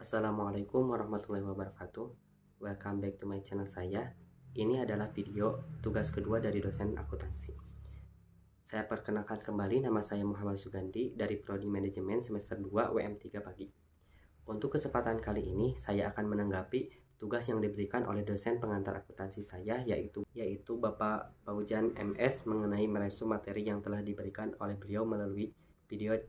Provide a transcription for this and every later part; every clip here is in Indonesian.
Assalamualaikum warahmatullahi wabarakatuh. Welcome back to my channel saya. Ini adalah video tugas kedua dari dosen akuntansi. Saya perkenalkan kembali, nama saya Muhammad Sugandi dari Prodi Manajemen semester 2 WM3 Pagi. Untuk kesempatan kali ini saya akan menanggapi tugas yang diberikan oleh dosen pengantar akuntansi saya yaitu Bapak Paujan MS mengenai meresu materi yang telah diberikan oleh beliau melalui video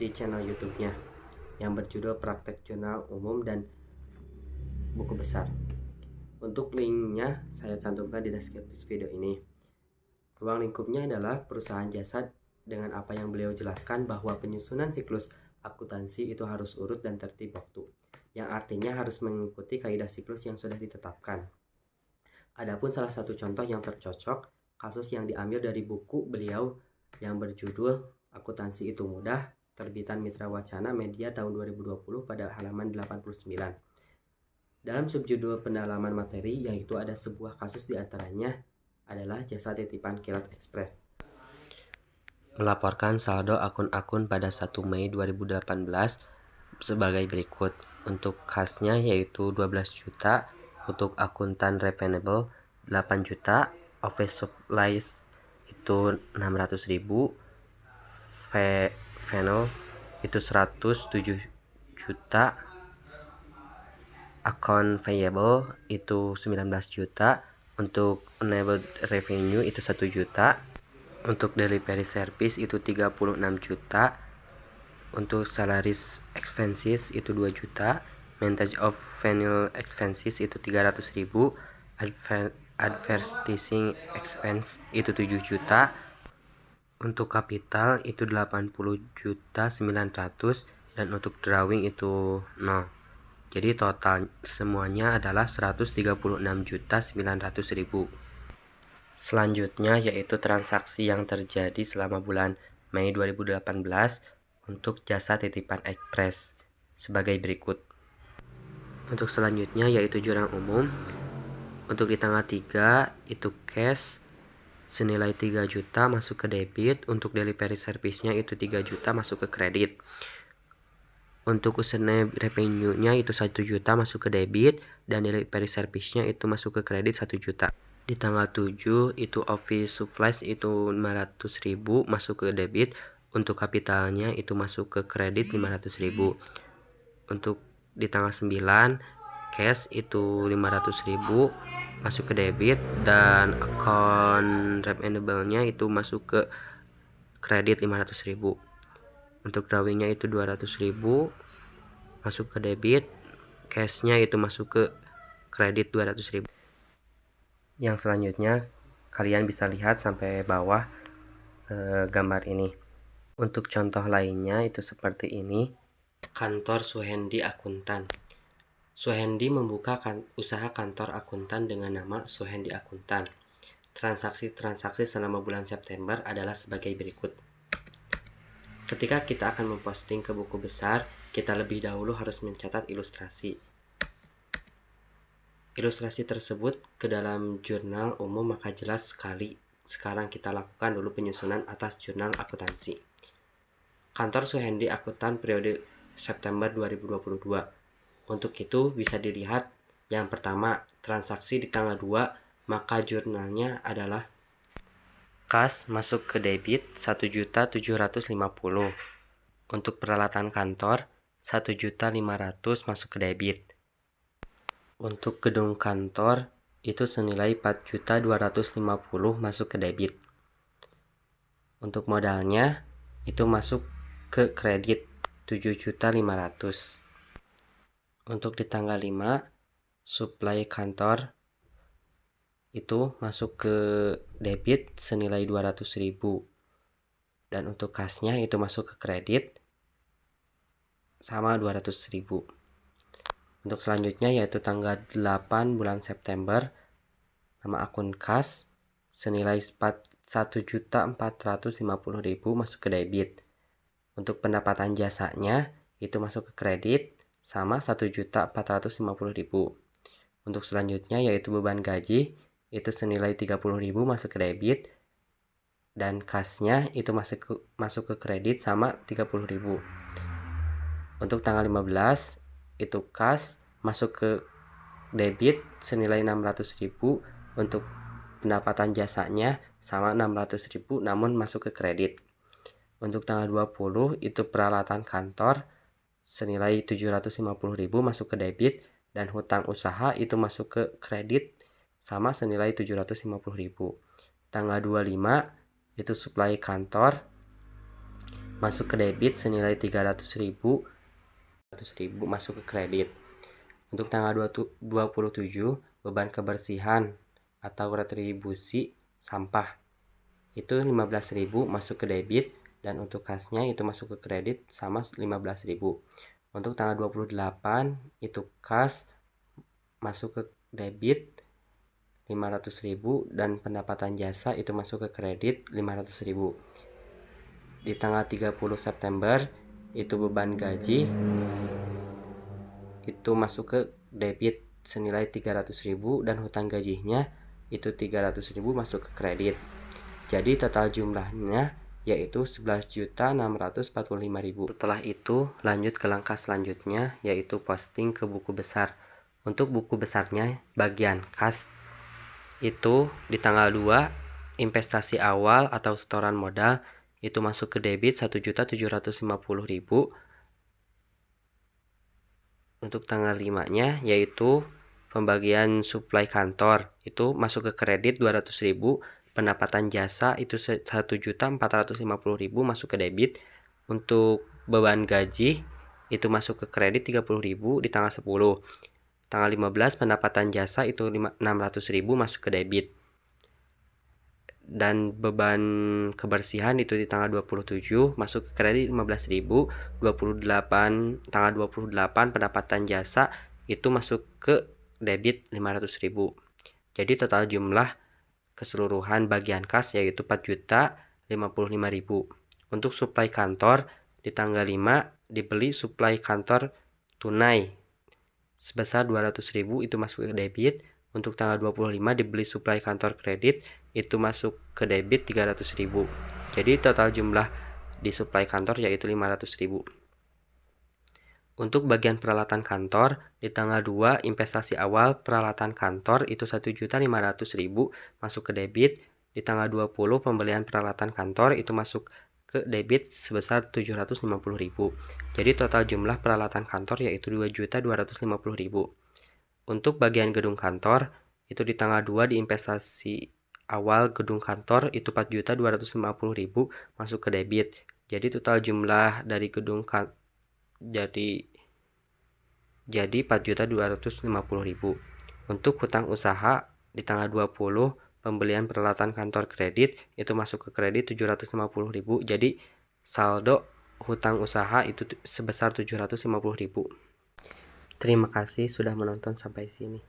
di channel YouTube-nya yang berjudul Praktek Jurnal Umum dan Buku Besar. Untuk linknya saya cantumkan di deskripsi video ini. Ruang lingkupnya adalah perusahaan jasa, dengan apa yang beliau jelaskan bahwa penyusunan siklus akuntansi itu harus urut dan tertib waktu, yang artinya harus mengikuti kaidah siklus yang sudah ditetapkan. Adapun salah satu contoh yang tercocok, kasus yang diambil dari buku beliau yang berjudul Akuntansi Itu Mudah, terbitan Mitra Wacana Media tahun 2020 pada halaman 89. Dalam subjudul pendalaman materi, yaitu ada sebuah kasus diantaranya adalah jasa titipan Kilat Express. Melaporkan saldo akun-akun pada 1 Mei 2018 sebagai berikut. Untuk kasnya yaitu 12 juta, untuk akuntan revenable 8 juta, office supplies itu 600.000, Venal itu 107 juta, account payable itu 19 juta, untuk enabled revenue itu 1 juta, untuk delivery service itu 36 juta, untuk salaries expenses itu 2 juta, maintenance of venal expenses itu 300.000, advertising expense itu 7 juta, untuk kapital itu 80.900.000 dan untuk drawing itu 0. Jadi total semuanya adalah 136.900.000. Selanjutnya yaitu transaksi yang terjadi selama bulan Mei 2018 untuk jasa titipan Express sebagai berikut. Untuk selanjutnya yaitu jurnal umum. Untuk di tanggal 3 itu cash senilai 3 juta masuk ke debit, untuk delivery service-nya itu 3 juta masuk ke kredit. Untuk username revenue-nya itu 1 juta masuk ke debit, dan delivery service-nya itu masuk ke kredit 1 juta. Di tanggal 7 itu office supplies itu 500.000 masuk ke debit, untuk kapitalnya itu masuk ke kredit 500.000. Untuk di tanggal 9 cash itu 500.000 masuk ke debit, dan account revenable-nya itu masuk ke kredit 500.000. Untuk drawing-nya itu 200.000 masuk ke debit, cash-nya itu masuk ke kredit 200.000. Yang selanjutnya kalian bisa lihat sampai bawah gambar ini. Untuk contoh lainnya itu seperti ini. Kantor Suhendi Akuntan. Suhendi membuka usaha kantor akuntan dengan nama Suhendi Akuntan. Transaksi-transaksi selama bulan September adalah sebagai berikut. Ketika kita akan memposting ke buku besar, kita lebih dahulu harus mencatat ilustrasi. Ilustrasi tersebut ke dalam jurnal umum, maka jelas sekali. Sekarang kita lakukan dulu penyusunan atas jurnal akuntansi. Kantor Suhendi Akuntan periode September 2022. Untuk itu bisa dilihat yang pertama, transaksi di tanggal 2, maka jurnalnya adalah kas masuk ke debit 1.750.000. Untuk peralatan kantor 1.500.000 masuk ke debit. Untuk gedung kantor itu senilai 4.250.000 masuk ke debit. Untuk modalnya itu masuk ke kredit 7.500.000. Untuk di tanggal 5 supply kantor itu masuk ke debit senilai 200.000, dan untuk kasnya itu masuk ke kredit sama 200.000. Untuk selanjutnya yaitu tanggal 8 bulan September, nama akun kas senilai 1.450.000 masuk ke debit. Untuk pendapatan jasanya itu masuk ke kredit sama 1.450.000. Untuk selanjutnya yaitu beban gaji itu senilai 30.000 masuk ke debit, dan kasnya itu masuk ke kredit sama 30.000. Untuk tanggal 15 itu kas masuk ke debit senilai 600.000. Untuk pendapatan jasanya sama 600.000 namun masuk ke kredit. Untuk tanggal 20 itu peralatan kantor senilai 750.000 masuk ke debit, dan hutang usaha itu masuk ke kredit sama senilai 750.000. Tanggal 25 itu suplai kantor masuk ke debit senilai 300.000 masuk ke kredit. Untuk tanggal 27 beban kebersihan atau retribusi sampah itu 15.000 masuk ke debit, dan untuk kasnya itu masuk ke kredit sama 15.000. Untuk tanggal 28 itu kas masuk ke debit 500.000, dan pendapatan jasa itu masuk ke kredit 500.000. Di tanggal 30 September itu beban gaji itu masuk ke debit senilai 300.000, dan hutang gajinya itu 300.000 masuk ke kredit. Jadi total jumlahnya yaitu 11.645.000. Setelah itu lanjut ke langkah selanjutnya, yaitu posting ke buku besar. Untuk buku besarnya bagian kas itu di tanggal 2 investasi awal atau setoran modal itu masuk ke debit 1.750.000. Untuk tanggal 5-nya yaitu pembagian suplai kantor itu masuk ke kredit 200.000. Pendapatan jasa itu 1.450.000 masuk ke debit. Untuk beban gaji itu masuk ke kredit 30.000 di tanggal 10. Tanggal 15 pendapatan jasa itu 600.000 masuk ke debit. Dan beban kebersihan itu di tanggal 27 masuk ke kredit 15.000. Tanggal 28 pendapatan jasa itu masuk ke debit 500.000. Jadi total jumlah keseluruhan bagian kas yaitu 4.055.000. Untuk suplai kantor di tanggal 5 dibeli suplai kantor tunai sebesar 200.000 itu masuk ke debit. Untuk tanggal 25 dibeli suplai kantor kredit itu masuk ke debit 300.000. Jadi total jumlah di suplai kantor yaitu 500.000. Untuk bagian peralatan kantor di tanggal 2 investasi awal peralatan kantor itu 1.500.000 masuk ke debit. Di tanggal 20 pembelian peralatan kantor itu masuk ke debit sebesar 750.000. Jadi total jumlah peralatan kantor yaitu 2.250.000. Untuk bagian gedung kantor itu di tanggal 2 di investasi awal gedung kantor itu 4.250.000 masuk ke debit. Jadi total jumlah dari gedung jadi 4.250.000. Untuk hutang usaha di tanggal 20 pembelian peralatan kantor kredit itu masuk ke kredit 750.000. Jadi saldo hutang usaha itu sebesar 750.000. Terima kasih sudah menonton sampai sini.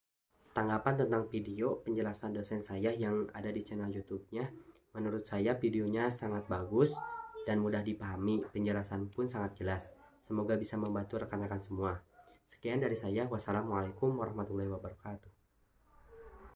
Tanggapan tentang video penjelasan dosen saya yang ada di channel YouTube-nya, menurut saya videonya sangat bagus dan mudah dipahami, penjelasan pun sangat jelas. Semoga bisa membantu rekan-rekan semua. Sekian dari saya. Wassalamualaikum warahmatullahi wabarakatuh.